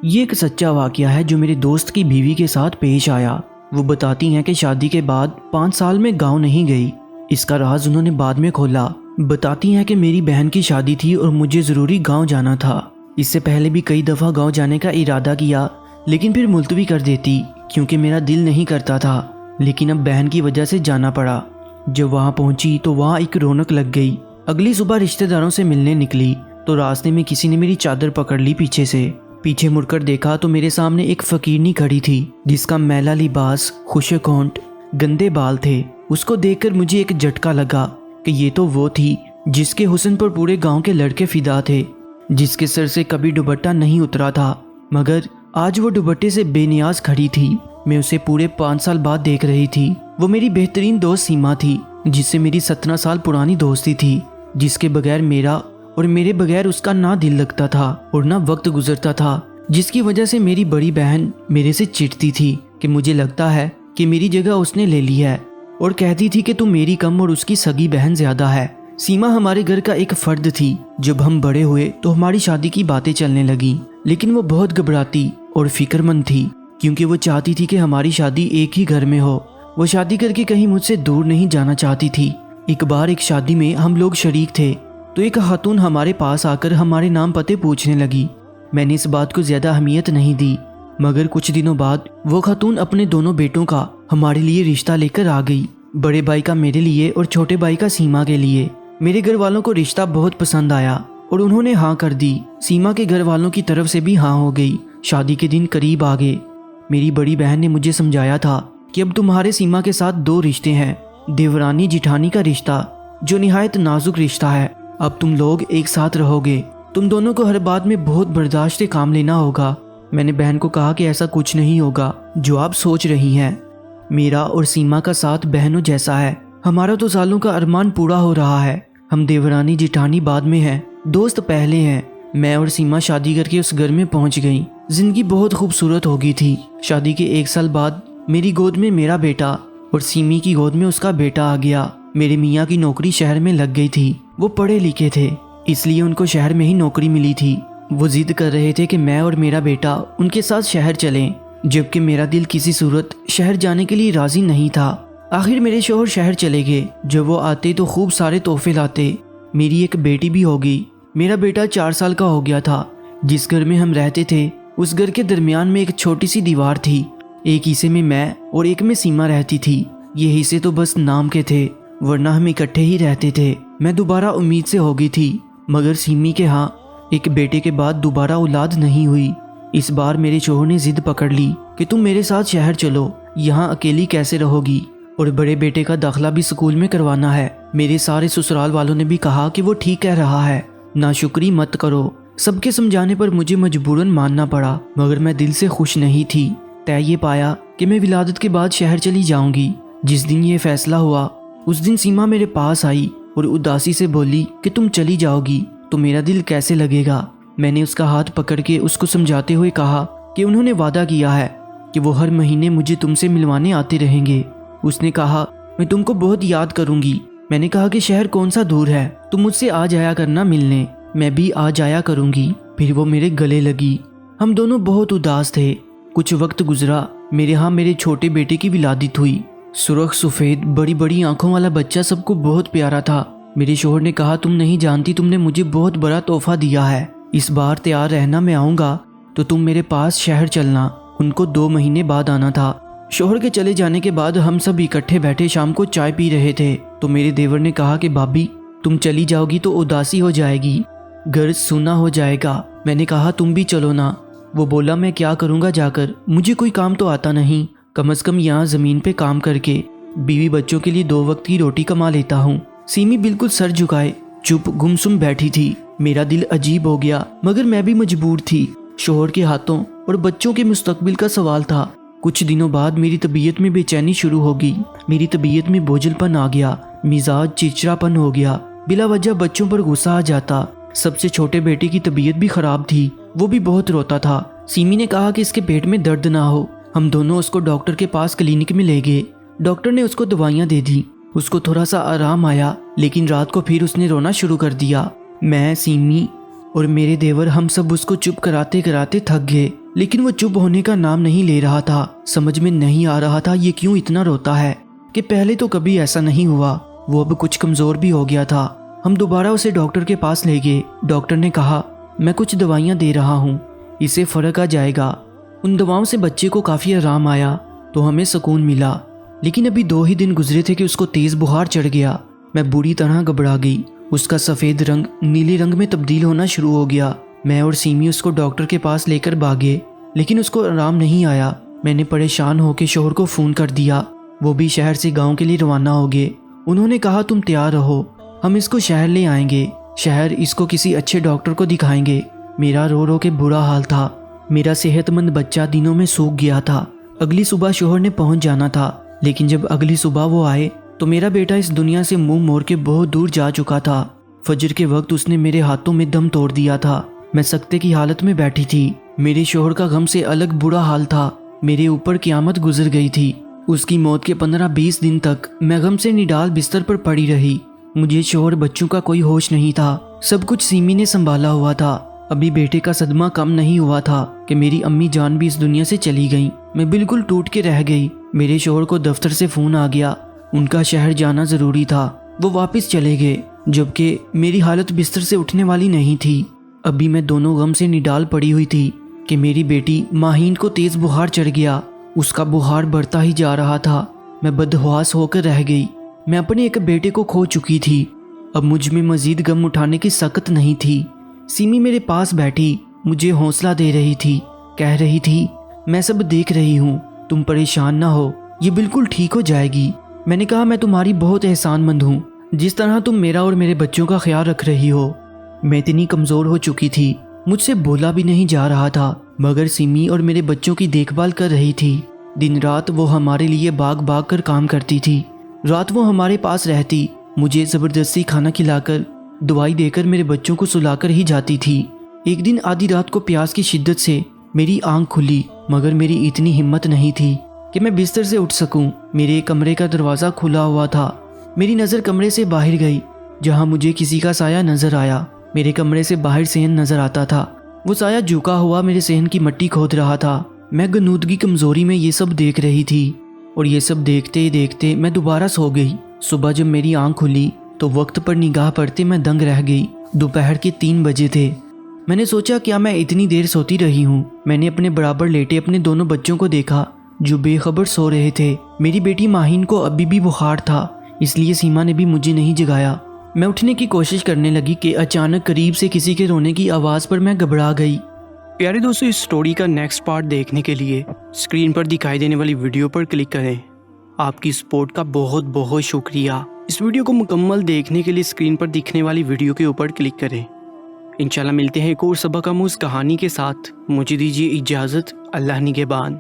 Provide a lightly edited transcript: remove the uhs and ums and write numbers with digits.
یہ ایک سچا واقعہ ہے جو میرے دوست کی بیوی کے ساتھ پیش آیا۔ وہ بتاتی ہیں کہ شادی کے بعد 5 سال میں گاؤں نہیں گئی۔ اس کا راز انہوں نے بعد میں کھولا۔ بتاتی ہیں کہ میری بہن کی شادی تھی اور مجھے ضروری گاؤں جانا تھا۔ اس سے پہلے بھی کئی دفعہ گاؤں جانے کا ارادہ کیا لیکن پھر ملتوی کر دیتی کیونکہ میرا دل نہیں کرتا تھا، لیکن اب بہن کی وجہ سے جانا پڑا۔ جب وہاں پہنچی تو وہاں ایک رونق لگ گئی۔ اگلی صبح رشتہ داروں سے ملنے نکلی تو راستے میں کسی نے میری چادر پکڑ لی پیچھے سے۔ پیچھے مڑ کر دیکھا تو میرے سامنے ایک فقیرنی کھڑی تھی جس کا میلا لباس، خشک ہونٹ، گندے بال تھے۔ اس کو دیکھ کر مجھے ایک جھٹکا لگا کہ یہ تو وہ تھی جس کے حسن پر پورے گاؤں کے لڑکے فدا تھے، جس کے سر سے کبھی دوپٹہ نہیں اترا تھا، مگر آج وہ دوپٹے سے بے نیاز کھڑی تھی۔ میں اسے پورے 5 سال بعد دیکھ رہی تھی۔ وہ میری بہترین دوست سیما تھی جس سے میری 17 سال پرانی دوستی تھی، جس کے بغیر میرا اور میرے بغیر اس کا نہ دل لگتا تھا اور نہ وقت گزرتا تھا، جس کی وجہ سے میری بڑی بہن میرے سے چڑھتی تھی کہ مجھے لگتا ہے کہ میری جگہ اس نے لے لی ہے، اور کہتی تھی کہ تم میری کم اور اس کی سگی بہن زیادہ ہے۔ سیما ہمارے گھر کا ایک فرد تھی۔ جب ہم بڑے ہوئے تو ہماری شادی کی باتیں چلنے لگیں، لیکن وہ بہت گھبراتی اور فکر مند تھی کیونکہ وہ چاہتی تھی کہ ہماری شادی ایک ہی گھر میں ہو۔ وہ شادی کر کے کہیں مجھ سے دور نہیں جانا چاہتی تھی۔ ایک بار ایک شادی میں ہم لوگ شریک تھے تو ایک خاتون ہمارے پاس آ کر ہمارے نام پتے پوچھنے لگی۔ میں نے اس بات کو زیادہ اہمیت نہیں دی، مگر کچھ دنوں بعد وہ خاتون اپنے دونوں بیٹوں کا ہمارے لیے رشتہ لے کر آ گئی، بڑے بھائی کا میرے لیے اور چھوٹے بھائی کا سیما کے لیے۔ میرے گھر والوں کو رشتہ بہت پسند آیا اور انہوں نے ہاں کر دی۔ سیما کے گھر والوں کی طرف سے بھی ہاں ہو گئی۔ شادی کے دن قریب آ گئے۔ میری بڑی بہن نے مجھے سمجھایا تھا کہ اب تمہارے سیما کے ساتھ 2 رشتے ہیں، دیورانی جٹھانی کا رشتہ جو نہایت نازک رشتہ ہے۔ اب تم لوگ ایک ساتھ رہو گے، تم دونوں کو ہر بات میں بہت برداشت سے کام لینا ہوگا۔ میں نے بہن کو کہا کہ ایسا کچھ نہیں ہوگا جو آپ سوچ رہی ہیں۔ میرا اور سیما کا ساتھ بہنوں جیسا ہے۔ ہمارا تو سالوں کا ارمان پورا ہو رہا ہے۔ ہم دیورانی جٹھانی بعد میں ہیں، دوست پہلے ہیں۔ میں اور سیما شادی کر کے اس گھر میں پہنچ گئیں۔ زندگی بہت خوبصورت ہو گئی تھی۔ شادی کے 1 سال بعد میری گود میں میرا بیٹا اور سیمی کی گود میں اس کا بیٹا آ گیا۔ میرے میاں کی نوکری شہر میں لگ گئی تھی۔ وہ پڑھے لکھے تھے، اس لیے ان کو شہر میں ہی نوکری ملی تھی۔ وہ ضد کر رہے تھے کہ میں اور میرا بیٹا ان کے ساتھ شہر چلیں، جبکہ میرا دل کسی صورت شہر جانے کے لیے راضی نہیں تھا۔ آخر میرے شوہر شہر چلے گئے۔ جب وہ آتے تو خوب سارے تحفے لاتے۔ میری ایک بیٹی بھی ہو گئی۔ میرا بیٹا 4 سال کا ہو گیا تھا۔ جس گھر میں ہم رہتے تھے اس گھر کے درمیان میں ایک چھوٹی سی دیوار تھی۔ ایک حصے میں اور ایک میں سیما رہتی تھی۔ یہ حصے تو بس نام کے تھے، ورنہ ہم اکٹھے ہی رہتے تھے۔ میں دوبارہ امید سے ہو گئی تھی، مگر سیمی کے ہاں ایک بیٹے کے بعد دوبارہ اولاد نہیں ہوئی۔ اس بار میرے شوہر نے ضد پکڑ لی کہ تم میرے ساتھ شہر چلو، یہاں اکیلی کیسے رہو گی، اور بڑے بیٹے کا داخلہ بھی سکول میں کروانا ہے۔ میرے سارے سسرال والوں نے بھی کہا کہ وہ ٹھیک کہہ رہا ہے، ناشکری مت کرو۔ سب کے سمجھانے پر مجھے مجبوراً ماننا پڑا، مگر میں دل سے خوش نہیں تھی۔ طے یہ پایا کہ میں ولادت کے بعد شہر چلی جاؤں گی۔ جس دن یہ فیصلہ ہوا اس دن سیما میرے پاس آئی اور اداسی سے بولی کہ تم چلی جاؤ گی تو میرا دل کیسے لگے گا۔ میں نے اس کا ہاتھ پکڑ کے اس کو سمجھاتے ہوئے کہا کہ انہوں نے وعدہ کیا ہے کہ وہ ہر مہینے مجھے تم سے ملوانے آتے رہیں گے۔ اس نے کہا میں تم کو بہت یاد کروں گی۔ میں نے کہا کہ شہر کون سا دور ہے، تم مجھ سے آ جایا کرنا ملنے، میں بھی آ جایا کروں گی۔ پھر وہ میرے گلے لگی۔ ہم دونوں بہت اداس تھے۔ کچھ وقت گزرا، میرے ہاں میرے چھوٹے بیٹے کی ولادت ہوئی۔ سرخ سفید بڑی بڑی آنکھوں والا بچہ سب کو بہت پیارا تھا۔ میرے شوہر نے کہا تم نہیں جانتی تم نے مجھے بہت بڑا تحفہ دیا ہے، اس بار تیار رہنا، میں آؤں گا تو تم میرے پاس شہر چلنا۔ ان کو 2 مہینے بعد آنا تھا۔ شوہر کے چلے جانے کے بعد ہم سب اکٹھے بیٹھے شام کو چائے پی رہے تھے تو میرے دیور نے کہا کہ بھابی تم چلی جاؤ گی تو اداسی ہو جائے گی، گھر سونا ہو جائے گا۔ میں نے کہا تم بھی چلو نا۔ وہ بولا میں کیا کروں گا جا کر، مجھے کوئی کام تو آتا نہیں، کم از کم یہاں زمین پہ کام کر کے بیوی بچوں کے لیے 2 وقت کی روٹی کما لیتا ہوں۔ سیمی بالکل سر جھکائے چپ گمسم بیٹھی تھی۔ میرا دل عجیب ہو گیا، مگر میں بھی مجبور تھی۔ شوہر کے ہاتھوں اور بچوں کے مستقبل کا سوال تھا۔ کچھ دنوں بعد میری طبیعت میں بے چینی شروع ہو گئی۔ میری طبیعت میں بوجھل پن آ گیا، مزاج چڑچڑا پن ہو گیا، بلا وجہ بچوں پر غصہ آ جاتا۔ سب سے چھوٹے بیٹے کی طبیعت بھی خراب تھی، وہ بھی بہت روتا تھا۔ سیمی نے کہا کہ اس کے پیٹ میں درد نہ ہو۔ ہم دونوں اس کو ڈاکٹر کے پاس کلینک میں لے گئے۔ ڈاکٹر نے اس کو دوائیاں دے دی۔ اس کو تھوڑا سا آرام آیا، لیکن رات کو پھر اس نے رونا شروع کر دیا۔ میں، سیمی اور میرے دیور ہم سب اس کو چپ کراتے کراتے تھک گئے، لیکن وہ چپ ہونے کا نام نہیں لے رہا تھا۔ سمجھ میں نہیں آ رہا تھا یہ کیوں اتنا روتا ہے، کہ پہلے تو کبھی ایسا نہیں ہوا۔ وہ اب کچھ کمزور بھی ہو گیا تھا۔ ہم دوبارہ اسے ڈاکٹر کے پاس لے گئے۔ ڈاکٹر نے کہا میں کچھ دوائیاں دے رہا ہوں، اسے فرق آ جائے گا۔ ان دواؤں سے بچے کو کافی آرام آیا تو ہمیں سکون ملا، لیکن ابھی 2 ہی دن گزرے تھے کہ اس کو تیز بخار چڑھ گیا۔ میں بری طرح گھبرا گئی۔ اس کا سفید رنگ نیلے رنگ میں تبدیل ہونا شروع ہو گیا۔ میں اور سیمی اس کو ڈاکٹر کے پاس لے کر بھاگے، لیکن اس کو آرام نہیں آیا۔ میں نے پریشان ہو کے شوہر کو فون کر دیا۔ وہ بھی شہر سے گاؤں کے لیے روانہ ہو گئے۔ انہوں نے کہا تم تیار رہو، ہم اس کو شہر لے آئیں گے، شہر اس کو کسی اچھے ڈاکٹر کو دکھائیں گے۔ میرا رو رو کے برا حال تھا۔ میرا صحت مند بچہ دنوں میں سوکھ گیا تھا۔ اگلی صبح شوہر نے پہنچ جانا تھا، لیکن جب اگلی صبح وہ آئے تو میرا بیٹا اس دنیا سے منہ موڑ کے بہت دور جا چکا تھا۔ فجر کے وقت اس نے میرے ہاتھوں میں دم توڑ دیا تھا۔ میں سکتے کی حالت میں بیٹھی تھی۔ میرے شوہر کا غم سے الگ برا حال تھا۔ میرے اوپر قیامت گزر گئی تھی۔ اس کی موت کے 15-20 دن تک میں غم سے نڈال بستر پر پڑی رہی۔ مجھے شوہر بچوں کا کوئی ہوش نہیں تھا۔ سب کچھ سیمی نے سنبھالا ہوا تھا۔ ابھی بیٹے کا صدمہ کم نہیں ہوا تھا کہ میری امی جان بھی اس دنیا سے چلی گئیں۔ میں بالکل ٹوٹ کے رہ گئی۔ میرے شوہر کو دفتر سے فون آ گیا، ان کا شہر جانا ضروری تھا۔ وہ واپس چلے گئے، جبکہ میری حالت بستر سے اٹھنے والی نہیں تھی۔ ابھی میں دونوں غم سے نڈال پڑی ہوئی تھی کہ میری بیٹی ماہین کو تیز بخار چڑھ گیا۔ اس کا بخار بڑھتا ہی جا رہا تھا۔ میں بدحواس ہو کر رہ گئی۔ میں اپنے ایک بیٹے کو کھو چکی تھی۔ اب مجھ میں مزید غم اٹھانے کی سخت نہیں تھی۔ سیمی میرے پاس بیٹھی مجھے حوصلہ دے رہی تھی، کہہ رہی تھی میں سب دیکھ رہی ہوں، تم پریشان نہ ہو، یہ بالکل ٹھیک ہو جائے گی۔ میں نے کہا میں تمہاری بہت احسان مند ہوں، جس طرح تم میرا اور میرے بچوں کا خیال رکھ رہی ہو۔ میں اتنی کمزور ہو چکی تھی، مجھ سے بولا بھی نہیں جا رہا تھا، مگر سیمی اور میرے بچوں کی دیکھ بھال کر رہی تھی۔ دن رات وہ ہمارے لیے باغ باغ کر کام کرتی تھی۔ رات وہ ہمارے پاس رہتی، مجھے زبردستی کھانا کھلا کر دوائی دے کر میرے بچوں کو سلا کر ہی جاتی تھی۔ ایک دن آدھی رات کو پیاس کی شدت سے میری آنکھ کھلی، مگر میری اتنی ہمت نہیں تھی کہ میں بستر سے اٹھ سکوں۔ میرے کمرے کا دروازہ کھلا ہوا تھا۔ میری نظر کمرے سے باہر گئی، جہاں مجھے کسی کا سایہ نظر آیا۔ میرے کمرے سے باہر صحن نظر آتا تھا۔ وہ سایہ جھکا ہوا میرے صحن کی مٹی کھود رہا تھا۔ میں غنودگی کمزوری میں یہ سب دیکھ رہی تھی، اور یہ سب دیکھتے ہی دیکھتے میں دوبارہ سو گئی۔ صبح جب میری آنکھ کھلی تو وقت پر نگاہ پڑتے میں دنگ رہ گئی۔ دوپہر کے 3 بجے تھے۔ میں نے سوچا کیا میں اتنی دیر سوتی رہی ہوں؟ میں نے اپنے برابر لیٹے اپنے دونوں بچوں کو دیکھا جو بے خبر سو رہے تھے۔ میری بیٹی ماہین کو ابھی بھی بخار تھا، اس لیے سیما نے بھی مجھے نہیں جگایا۔ میں اٹھنے کی کوشش کرنے لگی کہ اچانک قریب سے کسی کے رونے کی آواز پر میں گھبرا گئی۔ پیارے دوستو، اس سٹوری کا نیکسٹ پارٹ دیکھنے کے لیے اسکرین پر دکھائی دینے والی ویڈیو پر کلک کریں۔ آپ کی سپورٹ کا بہت بہت شکریہ۔ اس ویڈیو کو مکمل دیکھنے کے لیے اسکرین پر دکھنے والی ویڈیو کے اوپر کلک کریں۔ انشاءاللہ ملتے ہیں ایک اور سبق آموز کہانی کے ساتھ۔ مجھے دیجیے اجازت، اللہ نگہبان۔